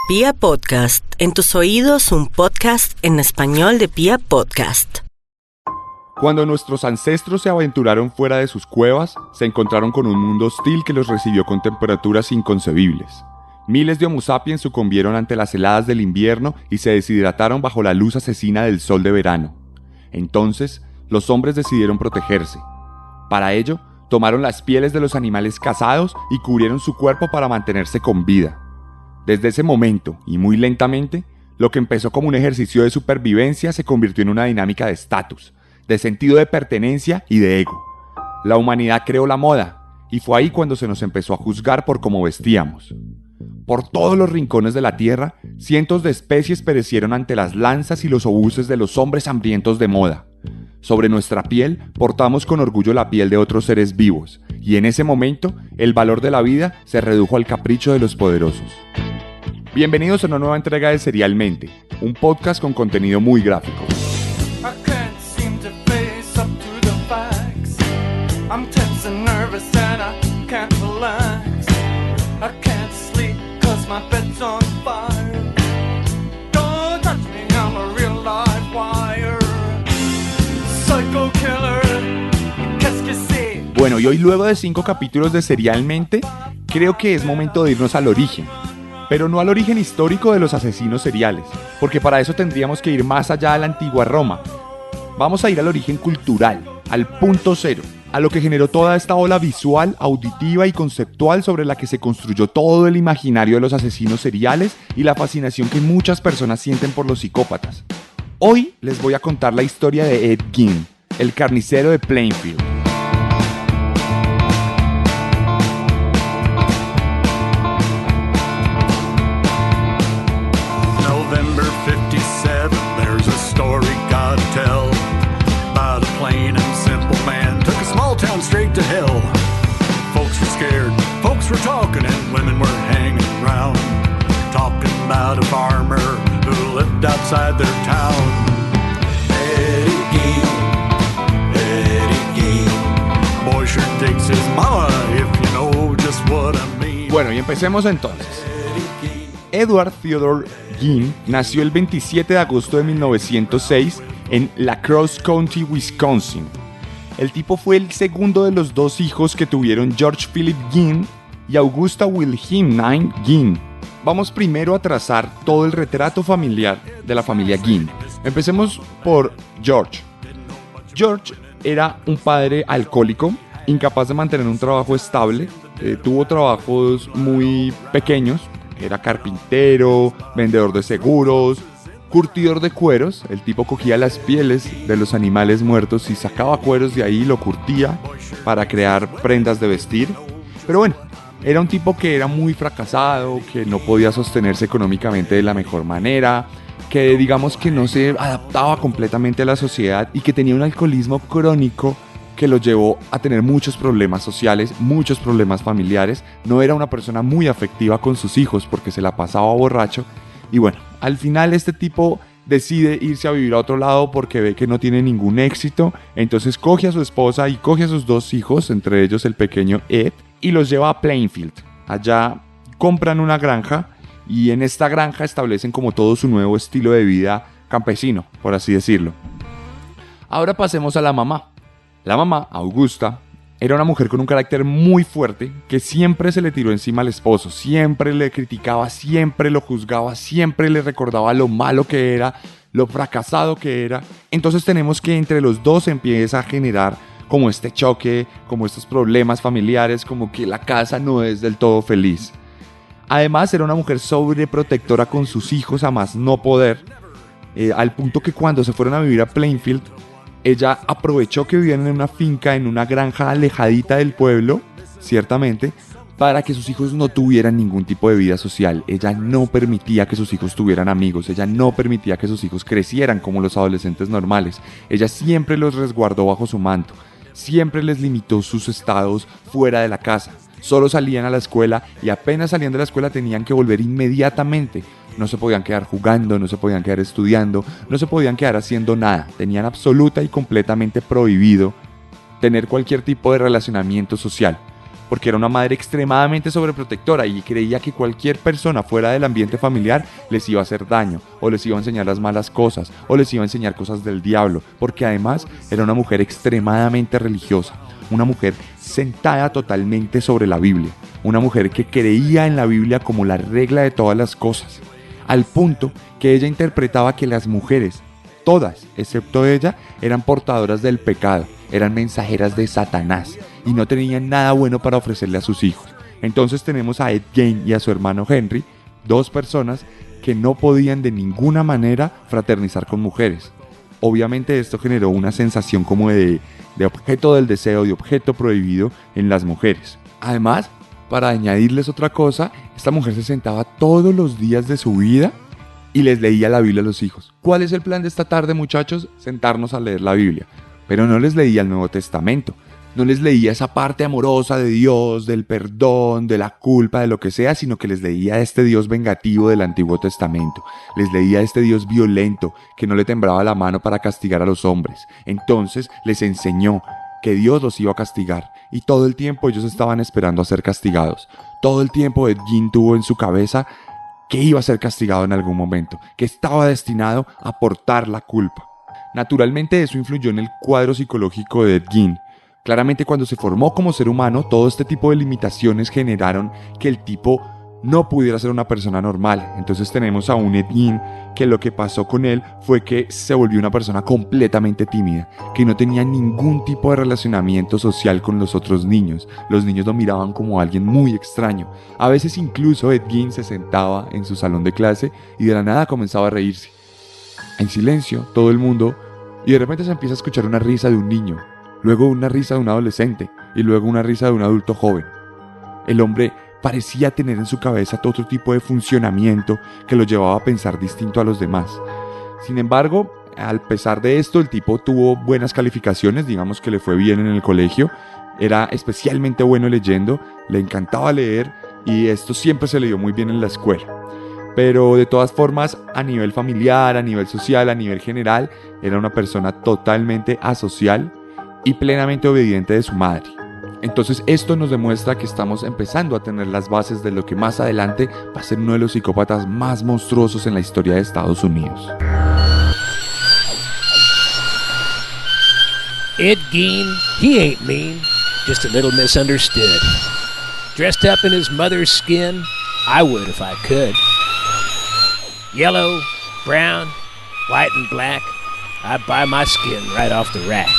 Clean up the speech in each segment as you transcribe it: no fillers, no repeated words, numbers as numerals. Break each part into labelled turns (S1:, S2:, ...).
S1: Pia Podcast, en tus oídos un podcast en español de Pia Podcast.
S2: Cuando nuestros ancestros se aventuraron fuera de sus cuevas, se encontraron con un mundo hostil que los recibió con temperaturas inconcebibles. Miles de Homo sapiens sucumbieron ante las heladas del invierno y se deshidrataron bajo la luz asesina del sol de verano. Entonces, los hombres decidieron protegerse. Para ello, tomaron las pieles de los animales cazados y cubrieron su cuerpo para mantenerse con vida. Desde ese momento, y muy lentamente, lo que empezó como un ejercicio de supervivencia se convirtió en una dinámica de estatus, de sentido de pertenencia y de ego. La humanidad creó la moda, y fue ahí cuando se nos empezó a juzgar por cómo vestíamos. Por todos los rincones de la tierra, cientos de especies perecieron ante las lanzas y los obuses de los hombres hambrientos de moda. Sobre nuestra piel portamos con orgullo la piel de otros seres vivos, y en ese momento el valor de la vida se redujo al capricho de los poderosos. Bienvenidos a una nueva entrega de Serialmente, un podcast con contenido muy gráfico. Bueno, y hoy luego de 5 capítulos de Serialmente, creo que es momento de irnos al origen. Pero no al origen histórico de los asesinos seriales, porque para eso tendríamos que ir más allá de la antigua Roma. Vamos a ir al origen cultural, al punto cero, a lo que generó toda esta ola visual, auditiva y conceptual sobre la que se construyó todo el imaginario de los asesinos seriales y la fascinación que muchas personas sienten por los psicópatas. Hoy les voy a contar la historia de Ed Gein, el carnicero de Plainfield.
S3: Straight to hell. Folks were scared, folks were talking, and women were hanging around, talking about a farmer who lived outside their town. Eddie Gein, boy sure digs his mama, if you know just what I mean.
S2: Bueno, y empecemos entonces. Edward Theodore Gein nació el 27 de agosto de 1906 en La Crosse County, Wisconsin. El tipo fue el segundo de los 2 hijos que tuvieron George Philip Gein y Augusta Wilhelmina Gein. Vamos primero a trazar todo el retrato familiar de la familia Gein. Empecemos por George. George era un padre alcohólico, incapaz de mantener un trabajo estable. Tuvo trabajos muy pequeños. Era carpintero, vendedor de seguros, curtidor de cueros. El tipo cogía las pieles de los animales muertos y sacaba cueros de ahí y lo curtía para crear prendas de vestir. Pero bueno, era un tipo que era muy fracasado, que no podía sostenerse económicamente de la mejor manera, que digamos que no se adaptaba completamente a la sociedad y que tenía un alcoholismo crónico que lo llevó a tener muchos problemas sociales, muchos problemas familiares. No era una persona muy afectiva con sus hijos porque se la pasaba borracho. Y bueno, al final este tipo decide irse a vivir a otro lado porque ve que no tiene ningún éxito. Entonces coge a su esposa y coge a sus 2 hijos, entre ellos el pequeño Ed, y los lleva a Plainfield. Allá compran una granja y en esta granja establecen como todo su nuevo estilo de vida campesino, por así decirlo. Ahora pasemos a la mamá. La mamá, Augusta, era una mujer con un carácter muy fuerte que siempre se le tiró encima al esposo, siempre le criticaba, siempre lo juzgaba, siempre le recordaba lo malo que era, lo fracasado que era. Entonces tenemos que entre los dos se empieza a generar como este choque, como estos problemas familiares, como que la casa no es del todo feliz. Además era una mujer sobreprotectora con sus hijos a más no poder, al punto que cuando se fueron a vivir a Plainfield, ella aprovechó que vivían en una finca, en una granja alejadita del pueblo, ciertamente, para que sus hijos no tuvieran ningún tipo de vida social. Ella no permitía que sus hijos tuvieran amigos, ella no permitía que sus hijos crecieran como los adolescentes normales. Ella siempre los resguardó bajo su manto, siempre les limitó sus estados fuera de la casa. Solo salían a la escuela y apenas salían de la escuela tenían que volver inmediatamente. No se podían quedar jugando, no se podían quedar estudiando, no se podían quedar haciendo nada. Tenían absoluta y completamente prohibido tener cualquier tipo de relacionamiento social. porque era una madre extremadamente sobreprotectora y creía que cualquier persona fuera del ambiente familiar les iba a hacer daño, o les iba a enseñar las malas cosas, o les iba a enseñar cosas del diablo, porque además era una mujer extremadamente religiosa, una mujer sentada totalmente sobre la Biblia, una mujer que creía en la Biblia como la regla de todas las cosas, al punto que ella interpretaba que las mujeres, todas, excepto ella, eran portadoras del pecado, eran mensajeras de Satanás y no tenían nada bueno para ofrecerle a sus hijos. Entonces tenemos a Ed Gein y a su hermano Henry, dos personas que no podían de ninguna manera fraternizar con mujeres. Obviamente esto generó una sensación como de objeto del deseo, de objeto prohibido en las mujeres. Además, para añadirles otra cosa, esta mujer se sentaba todos los días de su vida y les leía la Biblia a los hijos. ¿Cuál es el plan de esta tarde, muchachos? Sentarnos a leer la Biblia. Pero no les leía el Nuevo Testamento, no les leía esa parte amorosa de Dios, del perdón, de la culpa, de lo que sea, sino que les leía a este Dios vengativo del Antiguo Testamento. Les leía a este Dios violento que no le temblaba la mano para castigar a los hombres. Entonces les enseñó que Dios los iba a castigar y todo el tiempo ellos estaban esperando a ser castigados. Todo el tiempo Ed Gein tuvo en su cabeza que iba a ser castigado en algún momento, que estaba destinado a portar la culpa. Naturalmente eso influyó en el cuadro psicológico de Ed Gein. Claramente cuando se formó como ser humano, todo este tipo de limitaciones generaron que el tipo no pudiera ser una persona normal. Entonces tenemos a un Ed Gein que lo que pasó con él fue que se volvió una persona completamente tímida, que no tenía ningún tipo de relacionamiento social con los otros niños. Los niños lo miraban como alguien muy extraño. A veces incluso Ed Gein se sentaba en su salón de clase y de la nada comenzaba a reírse. En silencio, todo el mundo, y de repente se empieza a escuchar una risa de un niño, luego una risa de un adolescente, y luego una risa de un adulto joven. El hombre parecía tener en su cabeza otro tipo de funcionamiento que lo llevaba a pensar distinto a los demás. Sin embargo, al pesar de esto, el tipo tuvo buenas calificaciones, digamos que le fue bien en el colegio, era especialmente bueno leyendo, le encantaba leer, y esto siempre se le dio muy bien en la escuela. Pero de todas formas, a nivel familiar, a nivel social, a nivel general, era una persona totalmente asocial y plenamente obediente de su madre. Entonces esto nos demuestra que estamos empezando a tener las bases de lo que más adelante va a ser uno de los psicópatas más monstruosos en la historia de Estados Unidos.
S4: Ed Gein, he ain't mean, just a little misunderstood. Dressed up in his mother's skin, I would if I could. Yellow, brown, white and black, I'd buy my skin right off the rack.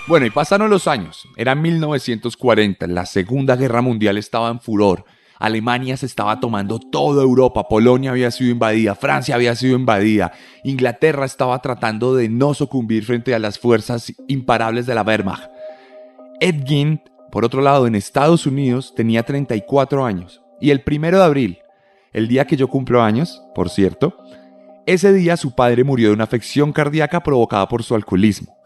S2: Bueno, y pasaron los años. Era 1940, la Segunda Guerra Mundial estaba en furor. Alemania se estaba tomando toda Europa, Polonia había sido invadida, Francia había sido invadida, Inglaterra estaba tratando de no sucumbir frente a las fuerzas imparables de la Wehrmacht. Ed Gein, por otro lado, en Estados Unidos tenía 34 años y el 1 de abril, el día que yo cumplo años, por cierto, ese día su padre murió de una afección cardíaca provocada por su alcoholismo.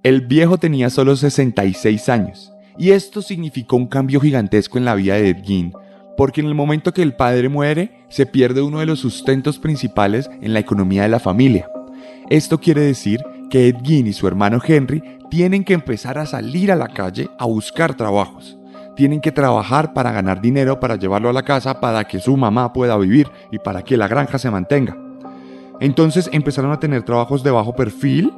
S2: El viejo tenía solo 66 años y esto significó un cambio gigantesco en la vida de Ed Gein, porque en el momento que el padre muere, se pierde uno de los sustentos principales en la economía de la familia. Esto quiere decir que Ed Gein y su hermano Henry tienen que empezar a salir a la calle a buscar trabajos. Tienen que trabajar para ganar dinero, para llevarlo a la casa, para que su mamá pueda vivir y para que la granja se mantenga. Entonces empezaron a tener trabajos de bajo perfil,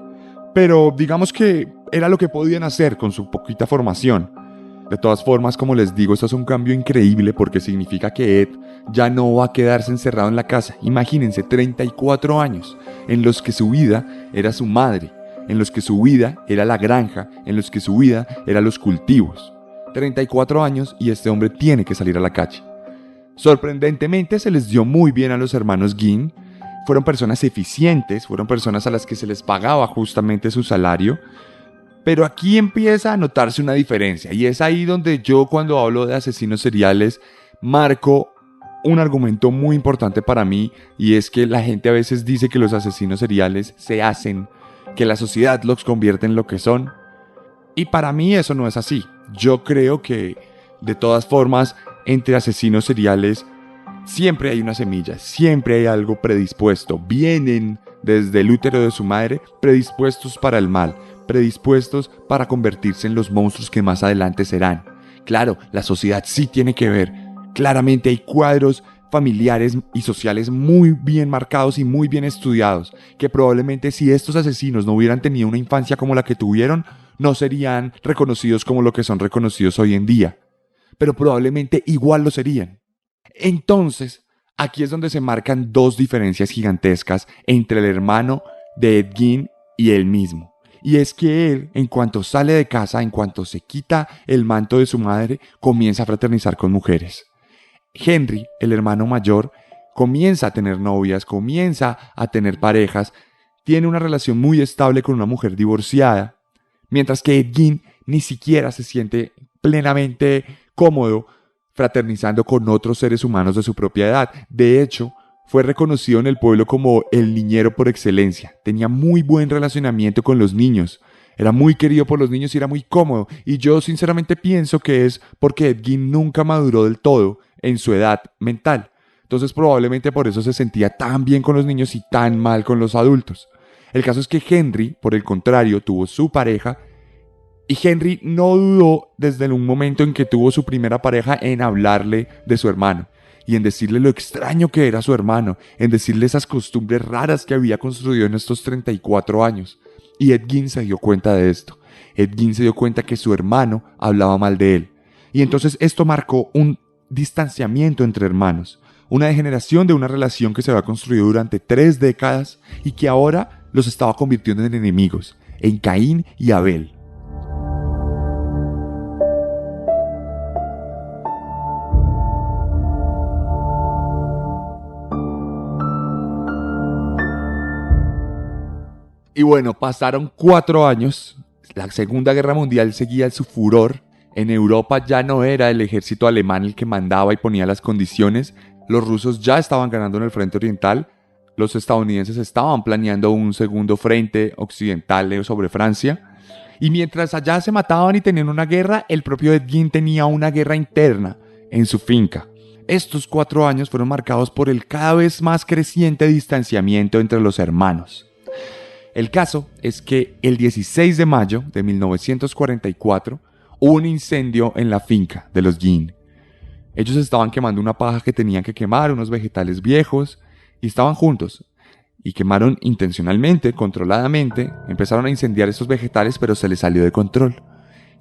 S2: pero digamos que era lo que podían hacer con su poquita formación. De todas formas, como les digo, esto es un cambio increíble porque significa que Ed ya no va a quedarse encerrado en la casa. Imagínense, 34 años en los que su vida era su madre, en los que su vida era la granja, en los que su vida eran los cultivos. 34 años y este hombre tiene que salir a la calle. Sorprendentemente se les dio muy bien a los hermanos Gein. Fueron personas eficientes, fueron personas a las que se les pagaba justamente su salario. Pero aquí empieza a notarse una diferencia y es ahí donde yo, cuando hablo de asesinos seriales, marco un argumento muy importante para mí, y es que la gente a veces dice que los asesinos seriales se hacen, que la sociedad los convierte en lo que son. Y para mí eso no es así. Yo creo que, de todas formas, entre asesinos seriales siempre hay una semilla, siempre hay algo predispuesto. Vienen desde el útero de su madre predispuestos para el mal, predispuestos para convertirse en los monstruos que más adelante serán. Claro, la sociedad sí tiene que ver. Claramente hay cuadros familiares y sociales muy bien marcados y muy bien estudiados, que probablemente si estos asesinos no hubieran tenido una infancia como la que tuvieron, no serían reconocidos como lo que son reconocidos hoy en día, pero probablemente igual lo serían. Entonces, aquí es donde se marcan dos diferencias gigantescas entre el hermano de Ed Gein y él mismo. Y es que él, en cuanto sale de casa, en cuanto se quita el manto de su madre, comienza a fraternizar con mujeres. Henry, el hermano mayor, comienza a tener novias, comienza a tener parejas, tiene una relación muy estable con una mujer divorciada, mientras que Ed Gein ni siquiera se siente plenamente cómodo fraternizando con otros seres humanos de su propia edad. De hecho, fue reconocido en el pueblo como el niñero por excelencia. Tenía muy buen relacionamiento con los niños. Era muy querido por los niños y era muy cómodo. Y yo sinceramente pienso que es porque Ed Gein nunca maduró del todo en su edad mental. Entonces probablemente por eso se sentía tan bien con los niños y tan mal con los adultos. El caso es que Henry, por el contrario, tuvo su pareja y Henry no dudó desde un momento en que tuvo su primera pareja en hablarle de su hermano y en decirle lo extraño que era su hermano, en decirle esas costumbres raras que había construido en estos 34 años. Y Ed Gein se dio cuenta de esto. Ed Gein se dio cuenta que su hermano hablaba mal de él. Y entonces esto marcó un distanciamiento entre hermanos, una degeneración de una relación que se había construido durante 3 décadas y que ahora los estaba convirtiendo en enemigos, en Caín y Abel. Y bueno, pasaron 4 años, la Segunda Guerra Mundial seguía su furor, en Europa ya no era el ejército alemán el que mandaba y ponía las condiciones, los rusos ya estaban ganando en el frente oriental, los estadounidenses estaban planeando un segundo frente occidental sobre Francia, y mientras allá se mataban y tenían una guerra, el propio Ed Gein tenía una guerra interna en su finca. Estos 4 años fueron marcados por el cada vez más creciente distanciamiento entre los hermanos. El caso es que el 16 de mayo de 1944 hubo un incendio en la finca de los Gein. Ellos estaban quemando una paja que tenían que quemar, unos vegetales viejos, y estaban juntos. Y quemaron intencionalmente, controladamente, empezaron a incendiar esos vegetales, pero se les salió de control.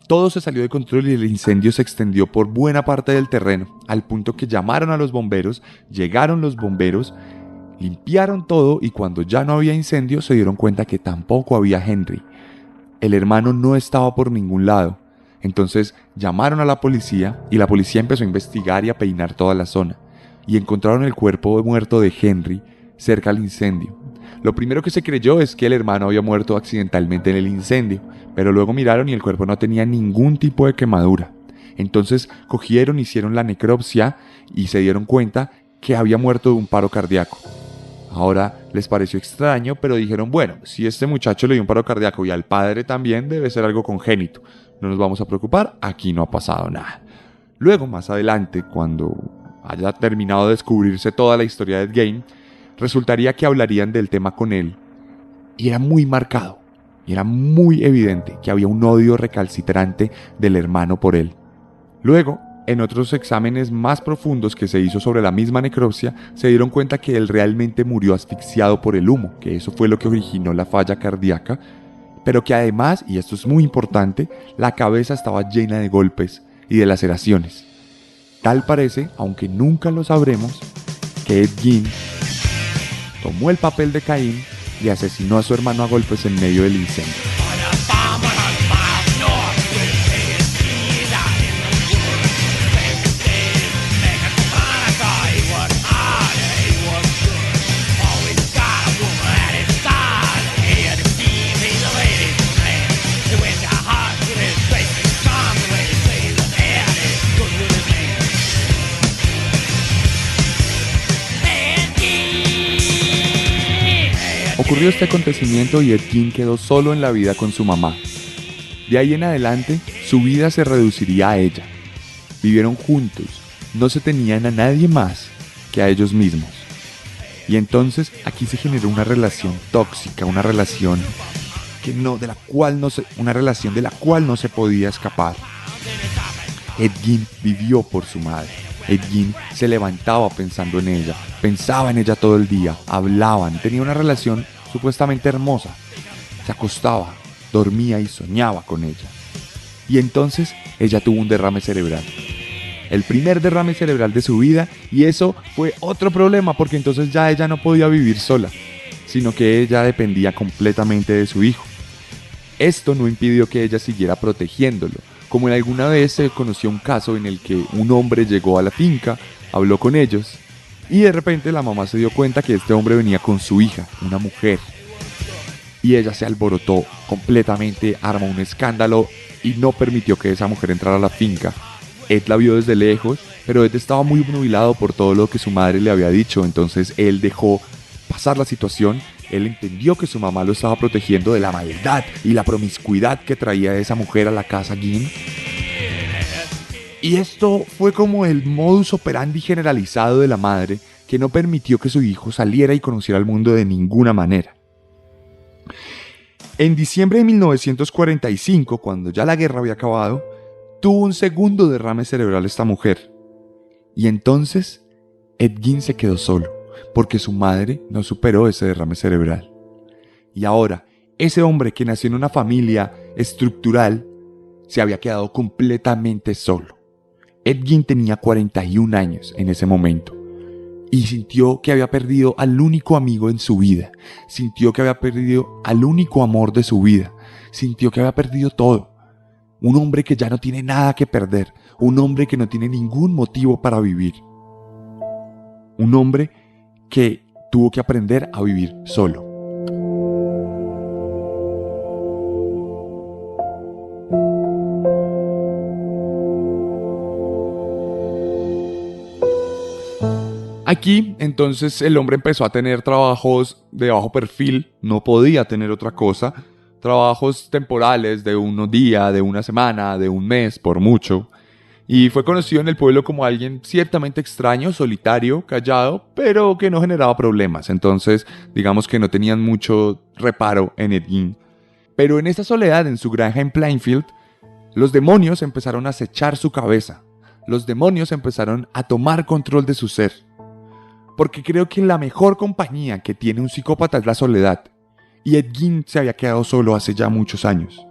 S2: Todo se salió de control y el incendio se extendió por buena parte del terreno, al punto que llamaron a los bomberos, llegaron los bomberos, limpiaron todo y cuando ya no había incendio se dieron cuenta que tampoco había Henry. El hermano no estaba por ningún lado. Entonces llamaron a la policía y la policía empezó a investigar y a peinar toda la zona. Y encontraron el cuerpo muerto de Henry cerca al incendio. Lo primero que se creyó es que el hermano había muerto accidentalmente en el incendio, pero luego miraron y el cuerpo no tenía ningún tipo de quemadura. Entonces cogieron, hicieron la necropsia y se dieron cuenta que había muerto de un paro cardíaco. Ahora les pareció extraño, pero dijeron, bueno, si este muchacho le dio un paro cardíaco y al padre también, debe ser algo congénito. No nos vamos a preocupar, aquí no ha pasado nada. Luego, más adelante, cuando haya terminado de descubrirse toda la historia de Ed Gein, resultaría que hablarían del tema con él. Y era muy marcado, y era muy evidente que había un odio recalcitrante del hermano por él. Luego, en otros exámenes más profundos que se hizo sobre la misma necropsia, se dieron cuenta que él realmente murió asfixiado por el humo, que eso fue lo que originó la falla cardíaca, pero que además, y esto es muy importante, la cabeza estaba llena de golpes y de laceraciones. Tal parece, aunque nunca lo sabremos, que Ed Gein tomó el papel de Caín y asesinó a su hermano a golpes en medio del incendio. Ocurrió este acontecimiento y Ed Gein quedó solo en la vida con su mamá. De ahí en adelante, su vida se reduciría a ella. Vivieron juntos, no se tenían a nadie más que a ellos mismos. Y entonces aquí se generó una relación tóxica, una relación de la cual no se podía escapar. Ed Gein vivió por su madre. Ed Gein se levantaba pensando en ella, pensaba en ella todo el día, hablaban, tenía una relación supuestamente hermosa. Se acostaba, dormía y soñaba con ella. Y entonces ella tuvo un derrame cerebral. El primer derrame cerebral de su vida, y eso fue otro problema porque entonces ya ella no podía vivir sola, sino que ella dependía completamente de su hijo. Esto no impidió que ella siguiera protegiéndolo, como en alguna vez se conoció un caso en el que un hombre llegó a la finca, habló con ellos, y de repente la mamá se dio cuenta que este hombre venía con su hija, una mujer. Y ella se alborotó completamente, armó un escándalo y no permitió que esa mujer entrara a la finca. Ed la vio desde lejos, pero Ed estaba muy obnubilado por todo lo que su madre le había dicho, entonces él dejó pasar la situación. Él entendió que su mamá lo estaba protegiendo de la maldad y la promiscuidad que traía esa mujer a la casa Gein. Y esto fue como el modus operandi generalizado de la madre, que no permitió que su hijo saliera y conociera el mundo de ninguna manera. En diciembre de 1945, cuando ya la guerra había acabado, tuvo un segundo derrame cerebral esta mujer. Y entonces Ed Gein se quedó solo, porque su madre no superó ese derrame cerebral. Y ahora, ese hombre que nació en una familia estructural, se había quedado completamente solo. Ed Gein tenía 41 años en ese momento, y sintió que había perdido al único amigo en su vida, sintió que había perdido al único amor de su vida, sintió que había perdido todo. Un hombre que ya no tiene nada que perder, un hombre que no tiene ningún motivo para vivir. Un hombre que tuvo que aprender a vivir solo. Aquí, entonces, el hombre empezó a tener trabajos de bajo perfil, no podía tener otra cosa, trabajos temporales de unos días, de una semana, de un mes, por mucho. Y fue conocido en el pueblo como alguien ciertamente extraño, solitario, callado, pero que no generaba problemas. Entonces, digamos que no tenían mucho reparo en Ed Gein. Pero en esta soledad, en su granja en Plainfield, los demonios empezaron a acechar su cabeza. Los demonios empezaron a tomar control de su ser. Porque creo que la mejor compañía que tiene un psicópata es la soledad. Y Ed Gein se había quedado solo hace ya muchos años.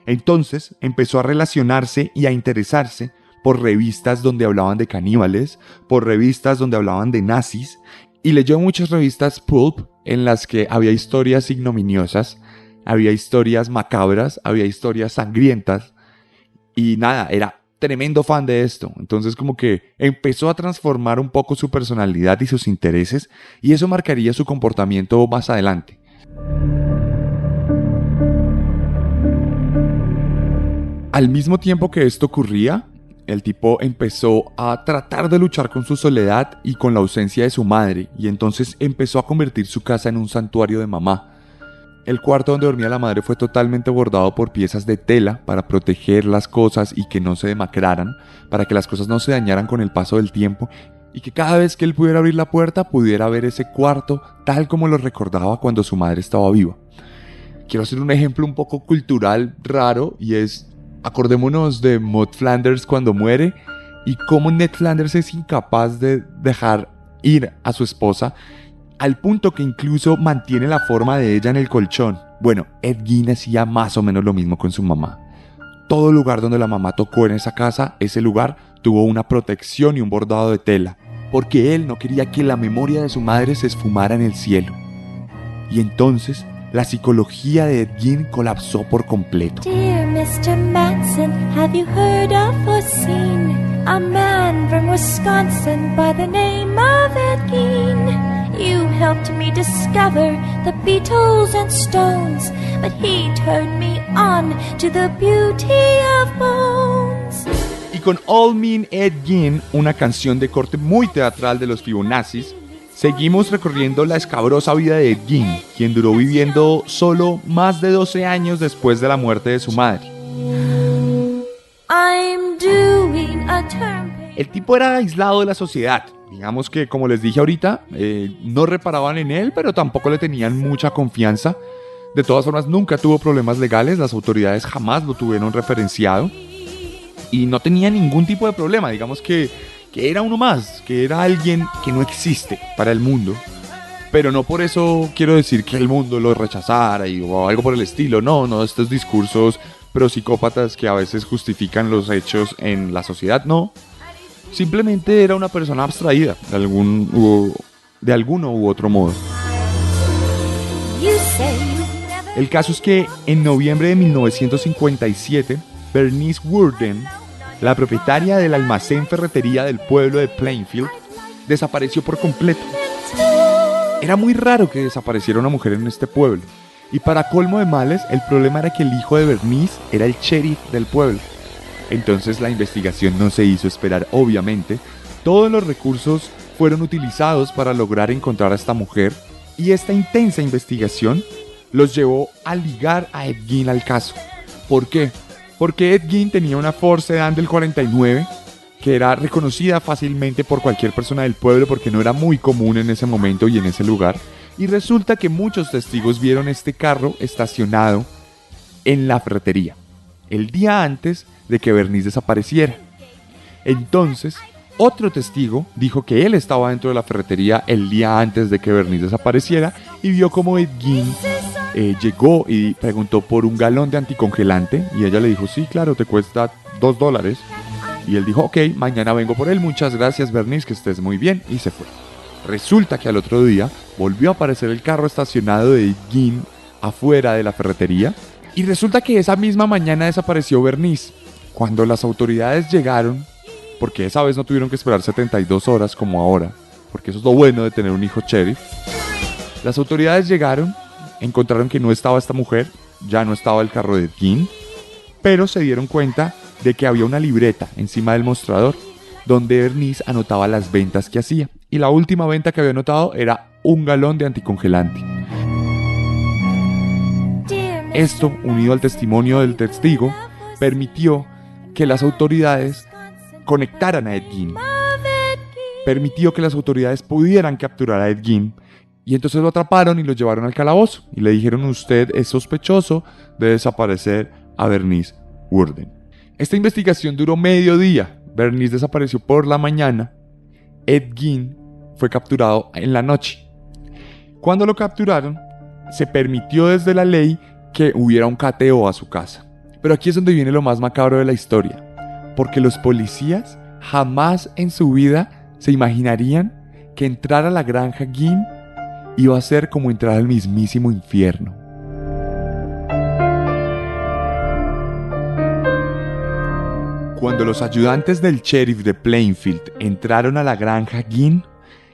S2: Entonces empezó a relacionarse y a interesarse por revistas donde hablaban de caníbales, por revistas donde hablaban de nazis, y leyó muchas revistas pulp en las que había historias ignominiosas, había historias macabras, había historias sangrientas, y nada, era tremendo fan de esto. Entonces como que empezó a transformar un poco su personalidad y sus intereses, y eso marcaría su comportamiento más adelante. Al mismo tiempo que esto ocurría, el tipo empezó a tratar de luchar con su soledad y con la ausencia de su madre, y entonces empezó a convertir su casa en un santuario de mamá. El cuarto donde dormía la madre fue totalmente bordado por piezas de tela para proteger las cosas y que no se demacraran, para que las cosas no se dañaran con el paso del tiempo, y que cada vez que él pudiera abrir la puerta pudiera ver ese cuarto tal como lo recordaba cuando su madre estaba viva. Quiero hacer un ejemplo un poco cultural raro, y es: acordémonos de Maud Flanders cuando muere y cómo Ned Flanders es incapaz de dejar ir a su esposa, al punto que incluso mantiene la forma de ella en el colchón. Bueno, Ed Gein hacía más o menos lo mismo con su mamá. Todo lugar donde la mamá tocó en esa casa, ese lugar tuvo una protección y un bordado de tela, porque él no quería que la memoria de su madre se esfumara en el cielo. Y entonces la psicología de Ed Gein colapsó por completo.
S5: Dear Mr. Manson, have you heard of or seen a man from Wisconsin by the name of Ed Gein? You helped me discover the Beatles and Stones, but he turned me on to the beauty of Bones.
S2: Y con All Mean Ed Gein, una canción de corte muy teatral de los Fibonaccis, seguimos recorriendo la escabrosa vida de Ed Gein, quien duró viviendo solo más de 12 años después de la muerte de su madre.
S5: a term paper.
S2: El tipo era aislado de la sociedad. Digamos que, como les dije ahorita, no reparaban en él, pero tampoco le tenían mucha confianza. De todas formas, nunca tuvo problemas legales, las autoridades jamás lo tuvieron referenciado y no tenía ningún tipo de problema. Digamos que era uno más, que era alguien que no existe para el mundo. Pero no por eso quiero decir que el mundo lo rechazara o algo por el estilo. No, estos discursos prosicópatas que a veces justifican los hechos en la sociedad, no. Simplemente era una persona abstraída de alguno u otro modo.
S5: You say you've never.
S2: El caso es que en noviembre de 1957, Bernice Worden, la propietaria del almacén ferretería del pueblo de Plainfield, desapareció por completo. Era muy raro que desapareciera una mujer en este pueblo. Y para colmo de males, el problema era que el hijo de Bernice era el sheriff del pueblo. Entonces la investigación no se hizo esperar, obviamente. Todos los recursos fueron utilizados para lograr encontrar a esta mujer. Y esta intensa investigación los llevó a ligar a Ed Gein al caso. ¿Por qué? Porque Ed Gein tenía una Ford Sedan del 49 que era reconocida fácilmente por cualquier persona del pueblo porque no era muy común en ese momento y en ese lugar. Y resulta que muchos testigos vieron este carro estacionado en la ferretería el día antes de que Bernice desapareciera. Entonces, otro testigo dijo que él estaba dentro de la ferretería el día antes de que Bernice desapareciera y vio como Ed Gein llegó y preguntó por un galón de anticongelante y ella le dijo, sí, claro, te cuesta $2. Y él dijo, ok, mañana vengo por él, muchas gracias Bernice, que estés muy bien, y se fue. Resulta que al otro día volvió a aparecer el carro estacionado de Ed Gein afuera de la ferretería y resulta que esa misma mañana desapareció Bernice. Cuando las autoridades llegaron, porque esa vez no tuvieron que esperar 72 horas como ahora, porque eso es lo bueno de tener un hijo sheriff, las autoridades llegaron, encontraron que no estaba esta mujer, ya no estaba el carro de Ed Gein, pero se dieron cuenta de que había una libreta encima del mostrador donde Bernice anotaba las ventas que hacía y la última venta que había anotado era un galón de anticongelante. Esto, unido al testimonio del testigo, permitió que las autoridades conectaran a Ed Gein. Permitió que las autoridades pudieran capturar a Ed Gein y entonces lo atraparon y lo llevaron al calabozo y le dijeron, usted es sospechoso de desaparecer a Bernice Worden. Esta investigación duró medio día. Bernice desapareció por la mañana. Ed Gein fue capturado en la noche. Cuando lo capturaron, se permitió desde la ley que hubiera un cateo a su casa. Pero aquí es donde viene lo más macabro de la historia, porque los policías jamás en su vida se imaginarían que entrar a la granja Gein iba a ser como entrar al mismísimo infierno. Cuando los ayudantes del sheriff de Plainfield entraron a la granja Gein,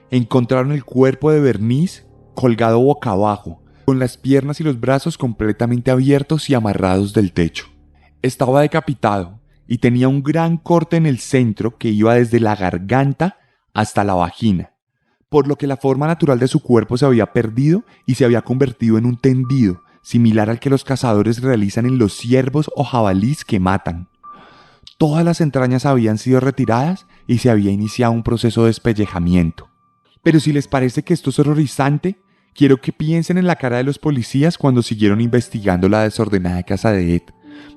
S2: encontraron el cuerpo de Bernice colgado boca abajo, con las piernas y los brazos completamente abiertos y amarrados del techo. Estaba decapitado y tenía un gran corte en el centro que iba desde la garganta hasta la vagina, por lo que la forma natural de su cuerpo se había perdido y se había convertido en un tendido, similar al que los cazadores realizan en los ciervos o jabalís que matan. Todas las entrañas habían sido retiradas y se había iniciado un proceso de despellejamiento. Pero si les parece que esto es horrorizante, quiero que piensen en la cara de los policías cuando siguieron investigando la desordenada casa de Ed,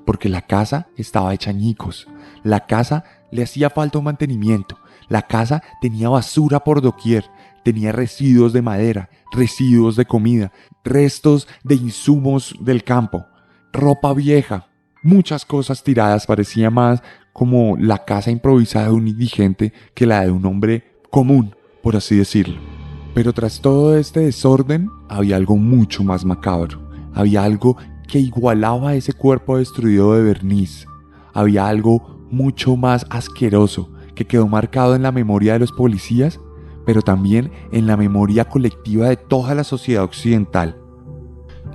S2: porque la casa estaba hecha añicos, la casa le hacía falta un mantenimiento, la casa tenía basura por doquier, tenía residuos de madera, residuos de comida, restos de insumos del campo, ropa vieja, muchas cosas tiradas. Parecía más como la casa improvisada de un indigente que la de un hombre común, por así decirlo. Pero tras todo este desorden había algo mucho más macabro. Había algo que igualaba a ese cuerpo destruido de Bernice. Había algo mucho más asqueroso que quedó marcado en la memoria de los policías, pero también en la memoria colectiva de toda la sociedad occidental.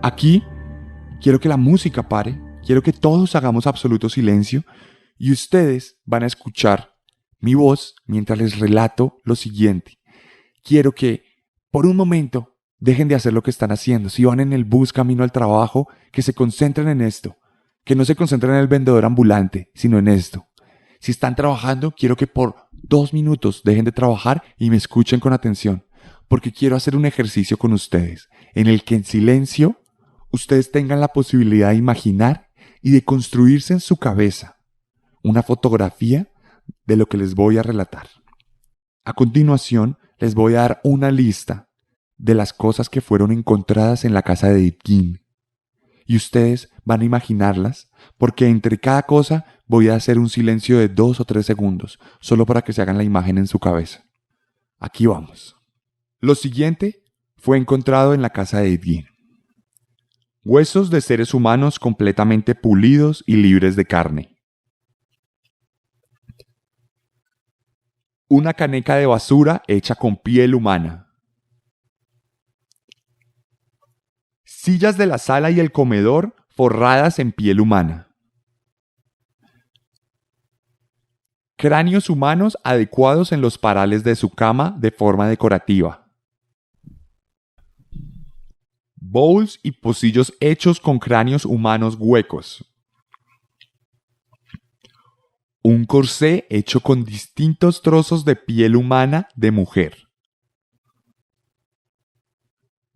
S2: Aquí quiero que la música pare, quiero que todos hagamos absoluto silencio y ustedes van a escuchar mi voz mientras les relato lo siguiente. Quiero que por un momento dejen de hacer lo que están haciendo. Si van en el bus camino al trabajo, que se concentren en esto. Que no se concentren en el vendedor ambulante, sino en esto. Si están trabajando, quiero que por 2 minutos dejen de trabajar y me escuchen con atención, porque quiero hacer un ejercicio con ustedes, en el que en silencio ustedes tengan la posibilidad de imaginar y de construirse en su cabeza una fotografía de lo que les voy a relatar. A continuación, les voy a dar una lista de las cosas que fueron encontradas en la casa de Ed Gein. Y ustedes van a imaginarlas, porque entre cada cosa voy a hacer un silencio de 2 o 3 segundos, solo para que se hagan la imagen en su cabeza. Aquí vamos. Lo siguiente fue encontrado en la casa de Ed Gein. Huesos de seres humanos completamente pulidos y libres de carne. Una caneca de basura hecha con piel humana. Sillas de la sala y el comedor forradas en piel humana. Cráneos humanos adecuados en los parales de su cama de forma decorativa. Bowls y pocillos hechos con cráneos humanos huecos. Un corsé hecho con distintos trozos de piel humana de mujer.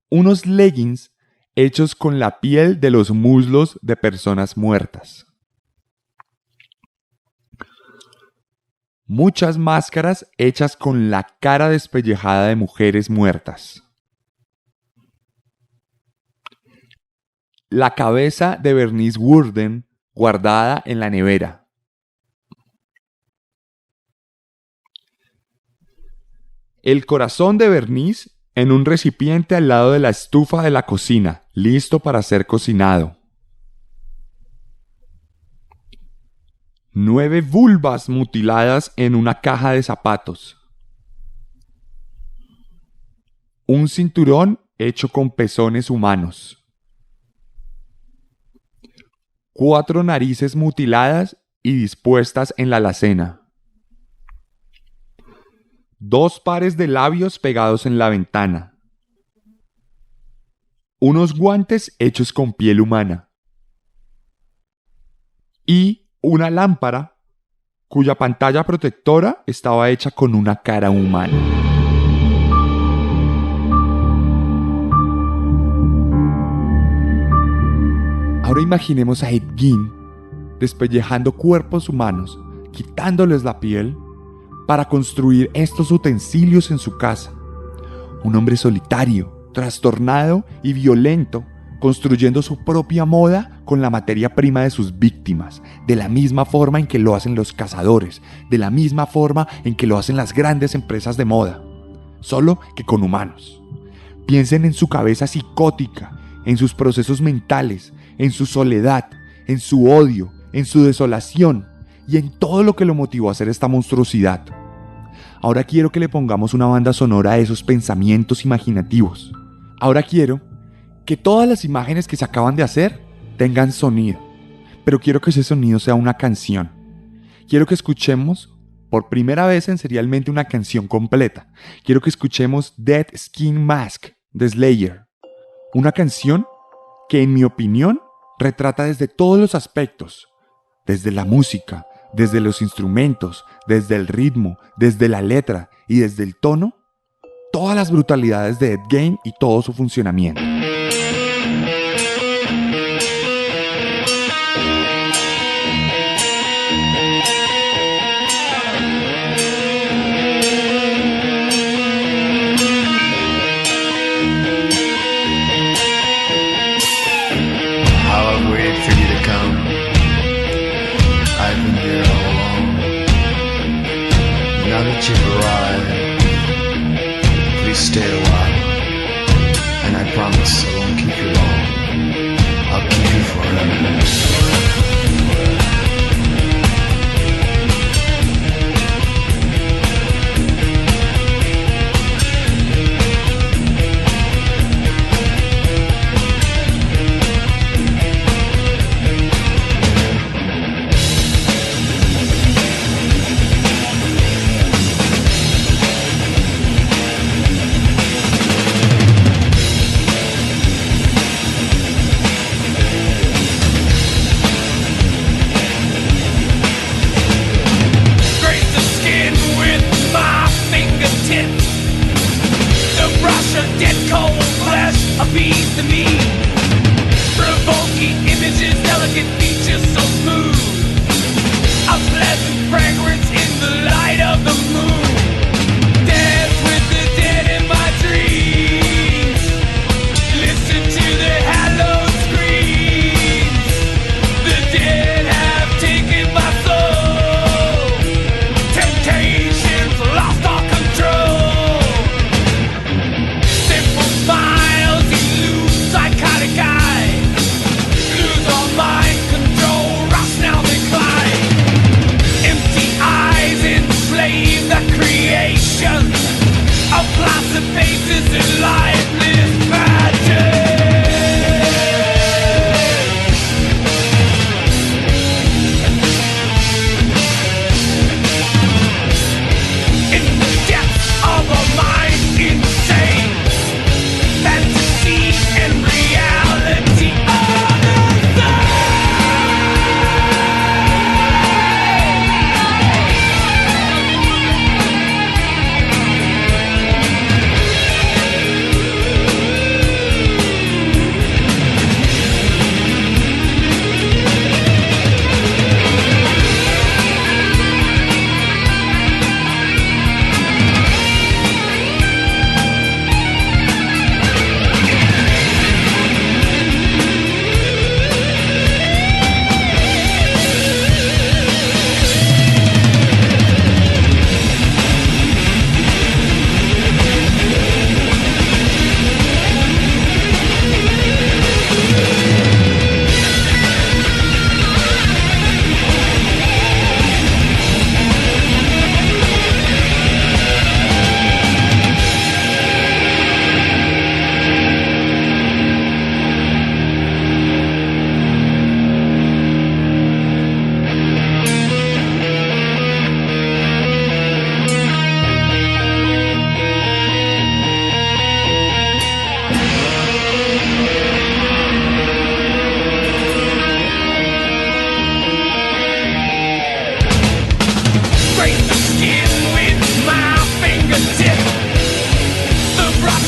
S2: Unos leggings hechos con la piel de los muslos de personas muertas. Muchas máscaras hechas con la cara despellejada de mujeres muertas. La cabeza de Bernice Worden guardada en la nevera. El corazón de Bernice en un recipiente al lado de la estufa de la cocina, listo para ser cocinado. 9 vulvas mutiladas en una caja de zapatos. Un cinturón hecho con pezones humanos. 4 narices mutiladas y dispuestas en la alacena. 2 pares de labios pegados en la ventana. Unos guantes hechos con piel humana. Y una lámpara cuya pantalla protectora estaba hecha con una cara humana. Ahora imaginemos a Ed Gein despellejando cuerpos humanos, quitándoles la piel, para construir estos utensilios en su casa. Un hombre solitario, trastornado y violento, construyendo su propia moda con la materia prima de sus víctimas, de la misma forma en que lo hacen los cazadores, de la misma forma en que lo hacen las grandes empresas de moda, solo que con humanos. Piensen en su cabeza psicótica, en sus procesos mentales, en su soledad, en su odio, en su desolación, y en todo lo que lo motivó a hacer esta monstruosidad. Ahora quiero que le pongamos una banda sonora a esos pensamientos imaginativos. Ahora quiero que todas las imágenes que se acaban de hacer tengan sonido, pero quiero que ese sonido sea una canción. Quiero que escuchemos por primera vez en Serialmente una canción completa. Quiero que escuchemos Dead Skin Mask de Slayer, una canción que en mi opinión retrata desde todos los aspectos, desde la música, desde los instrumentos, desde el ritmo, desde la letra y desde el tono, todas las brutalidades de Ed Gein y todo su funcionamiento.
S6: You've arrived. Please stay a while, and I promise I won't keep you long. I'll keep you forever.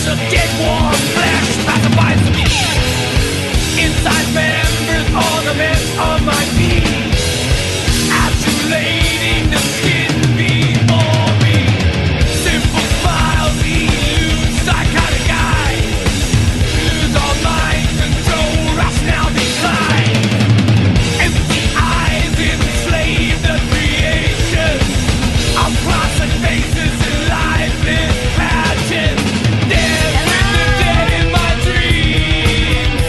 S7: of dead warm flesh pacifies me. Inside members, ornaments on my feet, adulating the skin before me. Simple smile, elude psychotic eyes, lose all mind control, rationale decline. Empty eyes enslave the creation of placid faces and lifeless passion. Dance with the dead in my dreams.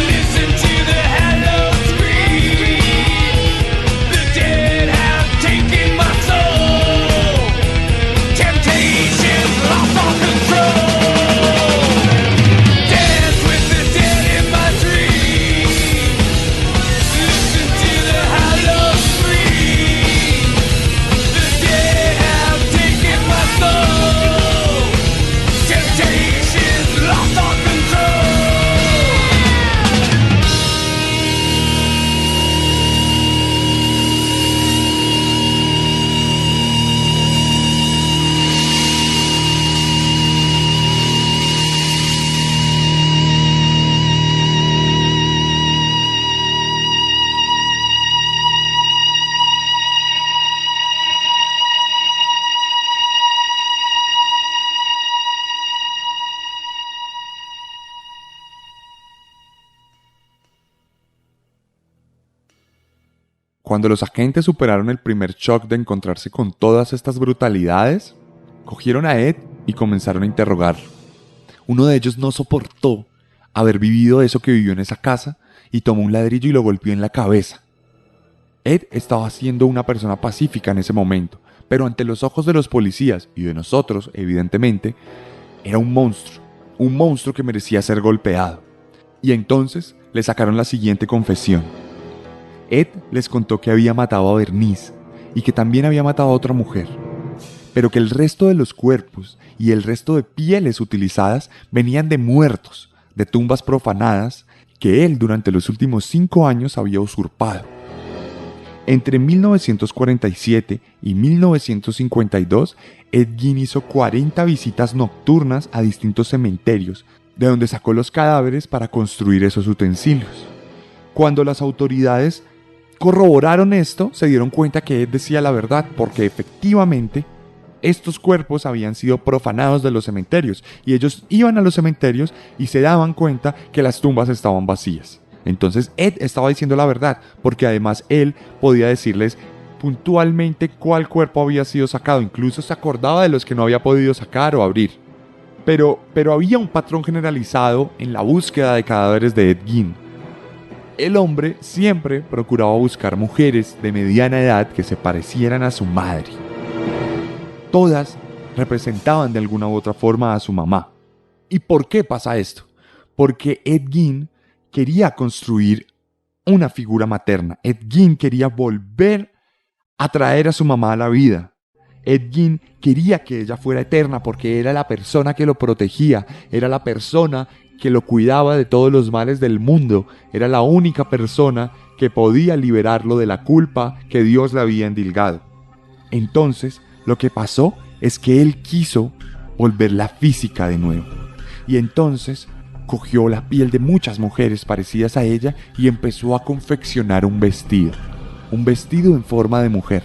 S7: Listen to the hello scream. The dead have taken my soul. Temptation lost all control. Dance with the dead in my dreams. Listen to the hello scream. The dead have taken my soul. Temptation lost all control.
S2: Cuando los agentes superaron el primer shock de encontrarse con todas estas brutalidades, cogieron a Ed y comenzaron a interrogarlo. Uno de ellos no soportó haber vivido eso que vivió en esa casa y tomó un ladrillo y lo golpeó en la cabeza. Ed estaba siendo una persona pacífica en ese momento, pero ante los ojos de los policías y de nosotros, evidentemente, era un monstruo que merecía ser golpeado. Y entonces le sacaron la siguiente confesión. Ed les contó que había matado a Bernice y que también había matado a otra mujer, pero que el resto de los cuerpos y el resto de pieles utilizadas venían de muertos, de tumbas profanadas que él durante los últimos 5 años había usurpado. Entre 1947 y 1952, Ed Gein hizo 40 visitas nocturnas a distintos cementerios, de donde sacó los cadáveres para construir esos utensilios. Cuando las autoridades corroboraron esto, se dieron cuenta que Ed decía la verdad, porque efectivamente estos cuerpos habían sido profanados de los cementerios, y ellos iban a los cementerios y se daban cuenta que las tumbas estaban vacías. Entonces Ed estaba diciendo la verdad, porque además él podía decirles puntualmente cuál cuerpo había sido sacado, incluso se acordaba de los que no había podido sacar o abrir. Pero había un patrón generalizado en la búsqueda de cadáveres de Ed Gein. El hombre siempre procuraba buscar mujeres de mediana edad que se parecieran a su madre. Todas representaban de alguna u otra forma a su mamá. ¿Y por qué pasa esto? Porque Ed Gein quería construir una figura materna. Ed Gein quería volver a traer a su mamá a la vida. Ed Gein quería que ella fuera eterna porque era la persona que lo protegía, era la persona que lo cuidaba de todos los males del mundo, era la única persona que podía liberarlo de la culpa que Dios le había endilgado. Entonces, lo que pasó es que él quiso volverla física de nuevo. Y entonces cogió la piel de muchas mujeres parecidas a ella y empezó a confeccionar un vestido en forma de mujer.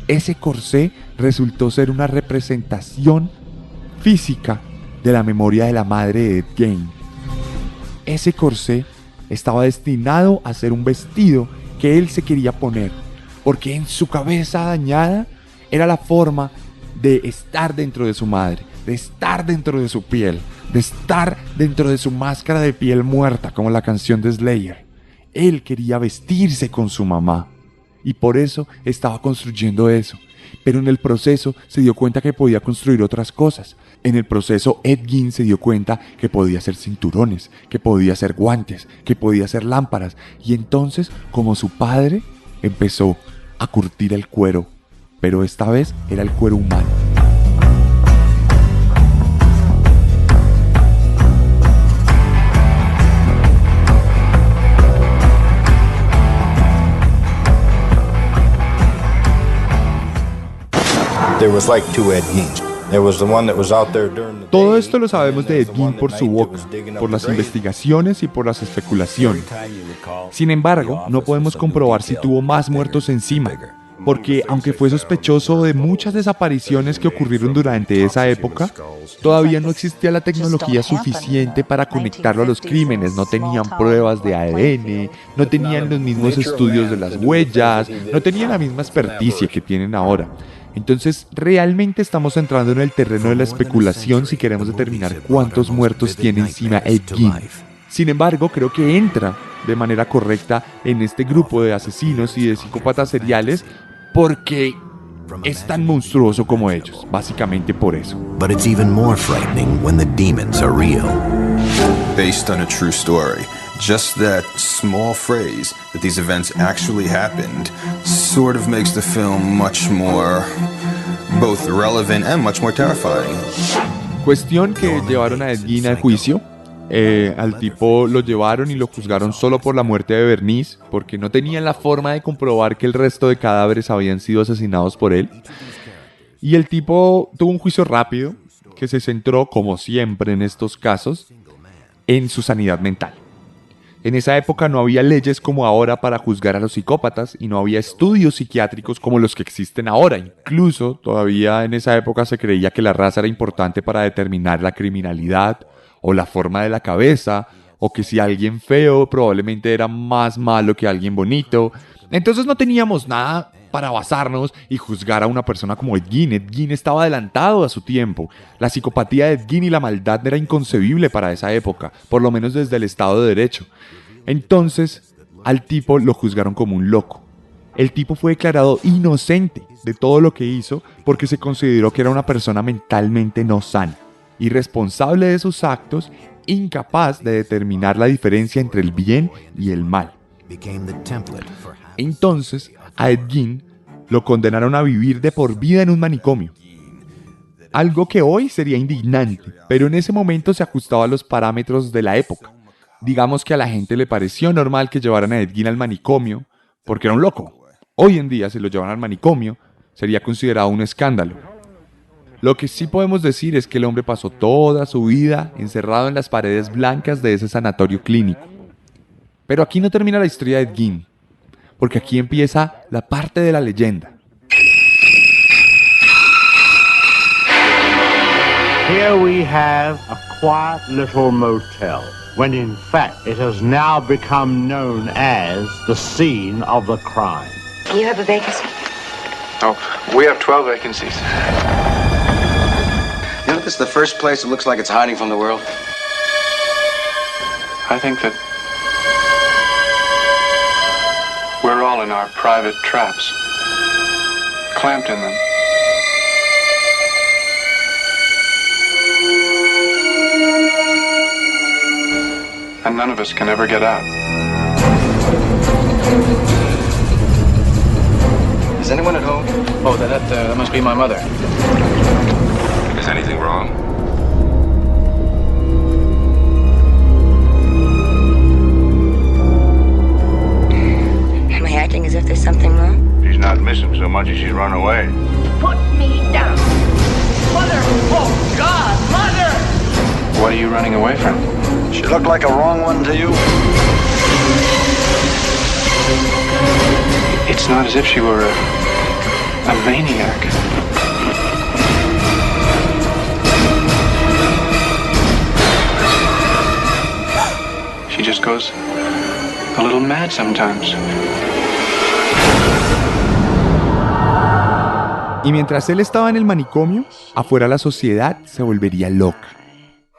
S2: Ese corsé resultó ser una representación física de la memoria de la madre de Ed Gein. Ese corsé estaba destinado a ser un vestido que él se quería poner, porque en su cabeza dañada era la forma de estar dentro de su madre, de estar dentro de su piel, de estar dentro de su máscara de piel muerta, como la canción de Slayer. Él quería vestirse con su mamá y por eso estaba construyendo eso. Pero en el proceso se dio cuenta que podía construir otras cosas. En el proceso Ed Gein se dio cuenta que podía hacer cinturones, que podía hacer guantes, que podía hacer lámparas. Y entonces, como su padre, empezó a curtir el cuero. Pero esta vez era el cuero humano.
S8: There was like two Ed Geins.
S2: Todo esto lo sabemos de Ed Gein por su boca, por las investigaciones y por las especulaciones. Sin embargo, no podemos comprobar si tuvo más muertos encima, porque aunque fue sospechoso de muchas desapariciones que ocurrieron durante esa época, todavía no existía la tecnología suficiente para conectarlo a los crímenes. No tenían pruebas de ADN, no tenían los mismos estudios de las huellas, no tenían la misma experticia que tienen ahora. Entonces, realmente estamos entrando en el terreno de la especulación si queremos determinar cuántos muertos tiene encima Ed Gein. Sin embargo, creo que entra de manera correcta en este grupo de asesinos y de psicópatas seriales porque es tan monstruoso como ellos, básicamente por eso.
S8: But it's even more frightening when the demons are real.
S9: Based on a true story. Just that small phrase that these events actually happened sort of makes the film much more both relevant and much more terrifying.
S2: Cuestión que llevaron a Ed Gein al juicio. Al tipo lo llevaron y lo juzgaron solo por la muerte de Bernice, porque no tenían la forma de comprobar que el resto de cadáveres habían sido asesinados por él. Y el tipo tuvo un juicio rápido que se centró, como siempre en estos casos, en su sanidad mental. En esa época no había leyes como ahora para juzgar a los psicópatas y no había estudios psiquiátricos como los que existen ahora. Incluso todavía en esa época se creía que la raza era importante para determinar la criminalidad o la forma de la cabeza, o que si alguien feo probablemente era más malo que alguien bonito. Entonces no teníamos nada para basarnos y juzgar a una persona como Ed Gein. Ed Gein estaba adelantado a su tiempo. La psicopatía de Ed Gein y la maldad era inconcebible para esa época, por lo menos desde el Estado de Derecho. Entonces, al tipo lo juzgaron como un loco. El tipo fue declarado inocente de todo lo que hizo porque se consideró que era una persona mentalmente no sana, irresponsable de sus actos, incapaz de determinar la diferencia entre el bien y el mal. Entonces, a Ed Gein lo condenaron a vivir de por vida en un manicomio. Algo que hoy sería indignante, pero en ese momento se ajustaba a los parámetros de la época. Digamos que a la gente le pareció normal que llevaran a Ed Gein al manicomio porque era un loco. Hoy en día, si lo llevan al manicomio, sería considerado un escándalo. Lo que sí podemos decir es que el hombre pasó toda su vida encerrado en las paredes blancas de ese sanatorio clínico. Pero aquí no termina la historia de Ed Gein, porque aquí empieza la parte de la leyenda.
S10: Here we have a quiet little motel, when in fact it has now become known as the scene of the crime.
S11: You have a vacancy?
S12: Oh, we have 12 vacancies.
S13: You know, this is the first place that looks like it's hiding from the world.
S12: I think that we're all in our private traps, clamped in them. And none of us can ever get out.
S13: Is anyone at home?
S12: Oh, that must be my mother.
S9: Is anything wrong?
S11: Am I acting as if there's something wrong?
S12: She's not missing so much as she's run away.
S7: Put me down. Mother! Oh, God! Mother!
S12: What are you running away from?
S13: She looked like a wrong one to you?
S12: It's not as if she were a maniac. She just goes a little mad sometimes.
S2: Y mientras él estaba en el manicomio, afuera la sociedad se volvería loca.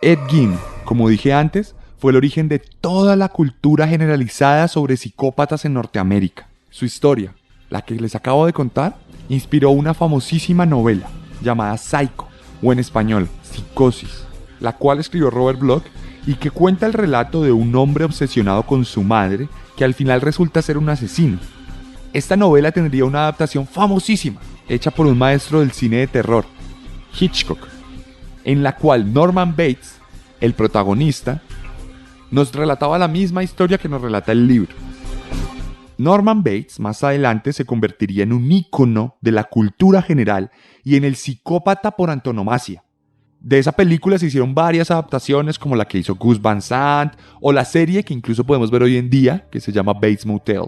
S2: Ed Gein, como dije antes, fue el origen de toda la cultura generalizada sobre psicópatas en Norteamérica. Su historia, la que les acabo de contar, inspiró una famosísima novela llamada Psycho, o en español, Psicosis, la cual escribió Robert Bloch y que cuenta el relato de un hombre obsesionado con su madre que al final resulta ser un asesino. Esta novela tendría una adaptación famosísima, hecha por un maestro del cine de terror, Hitchcock, en la cual Norman Bates, el protagonista, nos relataba la misma historia que nos relata el libro. Norman Bates más adelante se convertiría en un ícono de la cultura general y en el psicópata por antonomasia. De esa película se hicieron varias adaptaciones como la que hizo Gus Van Sant o la serie que incluso podemos ver hoy en día que se llama Bates Motel.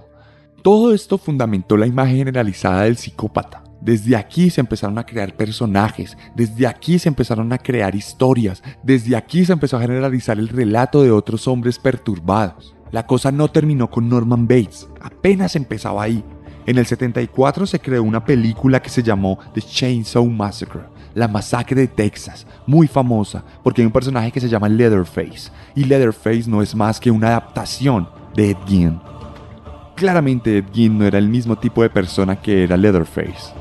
S2: Todo esto fundamentó la imagen generalizada del psicópata. Desde aquí se empezaron a crear personajes, desde aquí se empezaron a crear historias, desde aquí se empezó a generalizar el relato de otros hombres perturbados. La cosa no terminó con Norman Bates, apenas empezaba ahí. En el 74 se creó una película que se llamó The Chainsaw Massacre, la masacre de Texas, muy famosa porque hay un personaje que se llama Leatherface, y Leatherface no es más que una adaptación de Ed Gein. Claramente Ed Gein no era el mismo tipo de persona que era Leatherface.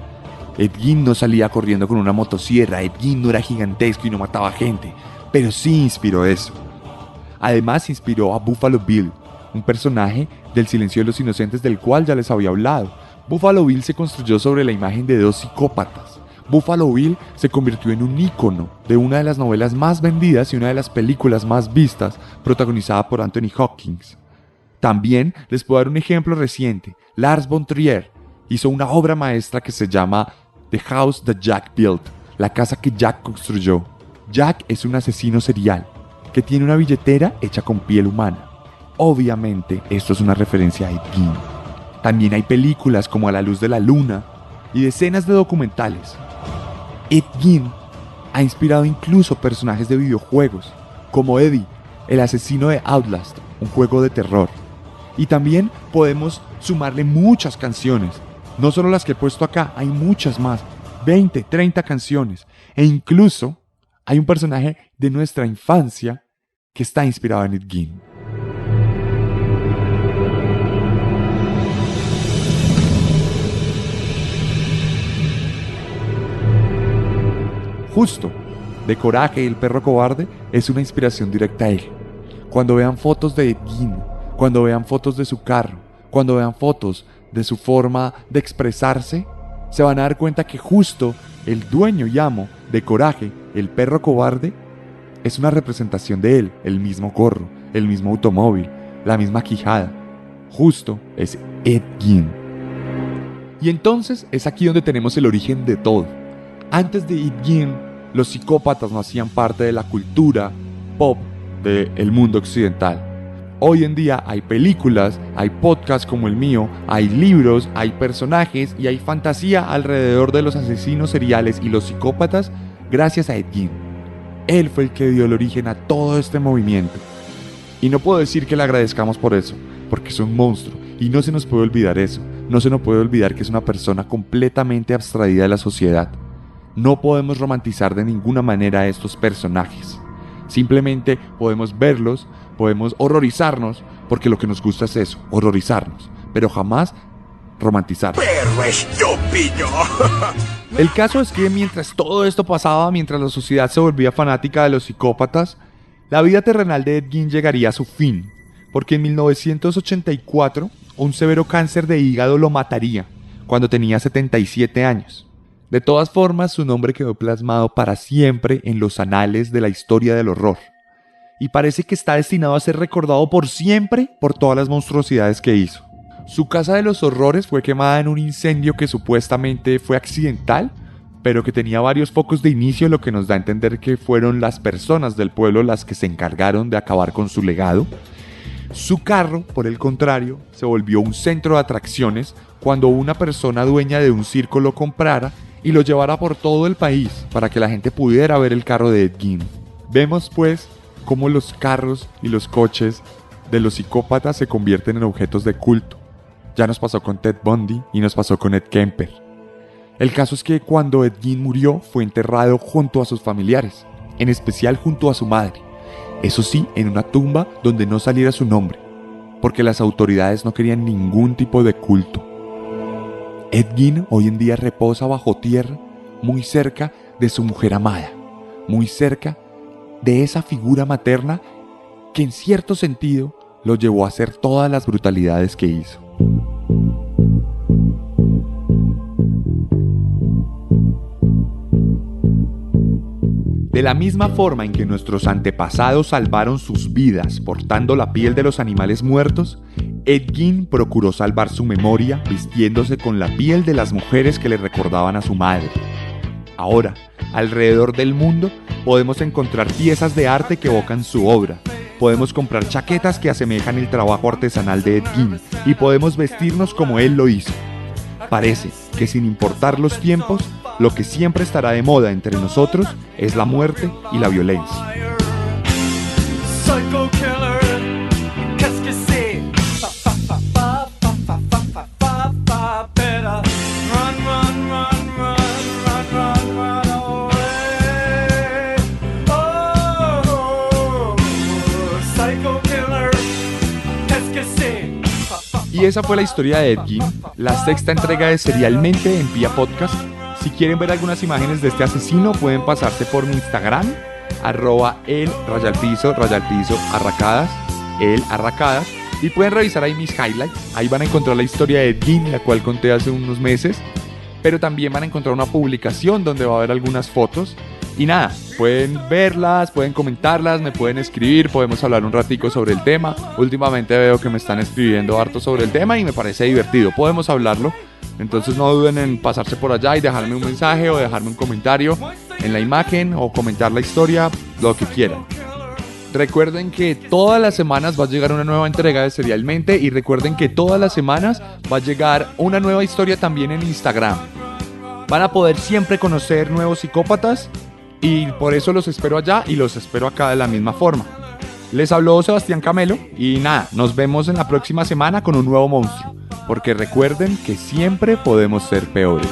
S2: Ed Gein no salía corriendo con una motosierra, Ed Gein no era gigantesco y no mataba gente, pero sí inspiró eso. Además inspiró a Buffalo Bill, un personaje del Silencio de los Inocentes del cual ya les había hablado. Buffalo Bill se construyó sobre la imagen de dos psicópatas. Buffalo Bill se convirtió en un ícono de una de las novelas más vendidas y una de las películas más vistas, protagonizada por Anthony Hopkins. También les puedo dar un ejemplo reciente. Lars von Trier hizo una obra maestra que se llama The House That Jack Built, la casa que Jack construyó. Jack es un asesino serial que tiene una billetera hecha con piel humana. Obviamente, esto es una referencia a Ed Gein. También hay películas como A la luz de la luna y decenas de documentales. Ed Gein ha inspirado incluso personajes de videojuegos, como Eddie, el asesino de Outlast, un juego de terror. Y también podemos sumarle muchas canciones. No solo las que he puesto acá, hay muchas más. 20, 30 canciones. E incluso hay un personaje de nuestra infancia que está inspirado en Ed Gein. Justo, de Coraje, el perro cobarde, es una inspiración directa a él. Cuando vean fotos de Ed Gein, cuando vean fotos de su carro, cuando vean fotos de su forma de expresarse, se van a dar cuenta que justo el dueño y amo de Coraje, el perro cobarde, es una representación de él, el mismo gorro, el mismo automóvil, la misma quijada. Justo es Ed Gein. Y entonces es aquí donde tenemos el origen de todo. Antes de Ed Gein, los psicópatas no hacían parte de la cultura pop del mundo occidental. Hoy en día hay películas, hay podcasts como el mío, hay libros, hay personajes y hay fantasía alrededor de los asesinos seriales y los psicópatas gracias a Ed Gein. Él fue el que dio el origen a todo este movimiento. Y no puedo decir que le agradezcamos por eso, porque es un monstruo y no se nos puede olvidar eso. No se nos puede olvidar que es una persona completamente abstraída de la sociedad. No podemos romantizar de ninguna manera a estos personajes. Simplemente podemos verlos, podemos horrorizarnos, porque lo que nos gusta es eso, horrorizarnos, pero jamás romantizar.
S7: ¡Perro estúpido!
S2: El caso es que mientras todo esto pasaba, mientras la sociedad se volvía fanática de los psicópatas, la vida terrenal de Ed Gein llegaría a su fin, porque en 1984 un severo cáncer de hígado lo mataría, cuando tenía 77 años. De todas formas, su nombre quedó plasmado para siempre en los anales de la historia del horror. Y parece que está destinado a ser recordado por siempre por todas las monstruosidades que hizo. Su casa de los horrores fue quemada en un incendio que supuestamente fue accidental, pero que tenía varios focos de inicio, lo que nos da a entender que fueron las personas del pueblo las que se encargaron de acabar con su legado. Su carro, por el contrario, se volvió un centro de atracciones cuando una persona dueña de un circo lo comprara y lo llevara por todo el país para que la gente pudiera ver el carro de Ed Gein. Vemos pues cómo los carros y los coches de los psicópatas se convierten en objetos de culto. Ya nos pasó con Ted Bundy y nos pasó con Ed Kemper. El caso es que cuando Ed Gein murió fue enterrado junto a sus familiares, en especial junto a su madre. Eso sí, en una tumba donde no saliera su nombre, porque las autoridades no querían ningún tipo de culto. Ed Gein hoy en día reposa bajo tierra, muy cerca de su mujer amada, muy cerca de esa figura materna que en cierto sentido lo llevó a hacer todas las brutalidades que hizo. De la misma forma en que nuestros antepasados salvaron sus vidas portando la piel de los animales muertos, Ed Gein procuró salvar su memoria vistiéndose con la piel de las mujeres que le recordaban a su madre. Ahora, alrededor del mundo, podemos encontrar piezas de arte que evocan su obra. Podemos comprar chaquetas que asemejan el trabajo artesanal de Ed Gein y podemos vestirnos como él lo hizo. Parece que sin importar los tiempos, lo que siempre estará de moda entre nosotros es la muerte y la violencia.
S7: Psycho killer, qu'est-ce que c'est? Better run, run, run, run, run, run, run away. Oh, psycho killer, qu'est-ce que c'est?
S2: Y esa fue la historia de Ed Gein, la sexta entrega de Serialmente en Pia Podcast. Si quieren ver algunas imágenes de este asesino, pueden pasarse por mi Instagram, @el_arracadas, el_arracadas, y pueden revisar ahí mis highlights. Ahí van a encontrar la historia de Ed Gein, la cual conté hace unos meses, pero también van a encontrar una publicación donde va a haber algunas fotos. Y nada, pueden verlas, pueden comentarlas, me pueden escribir, podemos hablar un ratico sobre el tema. Últimamente veo que me están escribiendo harto sobre el tema y me parece divertido, podemos hablarlo. Entonces no duden en pasarse por allá y dejarme un mensaje o dejarme un comentario en la imagen o comentar la historia, lo que quieran. Recuerden que todas las semanas va a llegar una nueva entrega de Serialmente y recuerden que todas las semanas va a llegar una nueva historia también en Instagram. Van a poder siempre conocer nuevos psicópatas y por eso los espero allá y los espero acá de la misma forma. Les habló Sebastián Camelo y nada, nos vemos en la próxima semana con un nuevo monstruo. Porque recuerden que siempre podemos ser peores.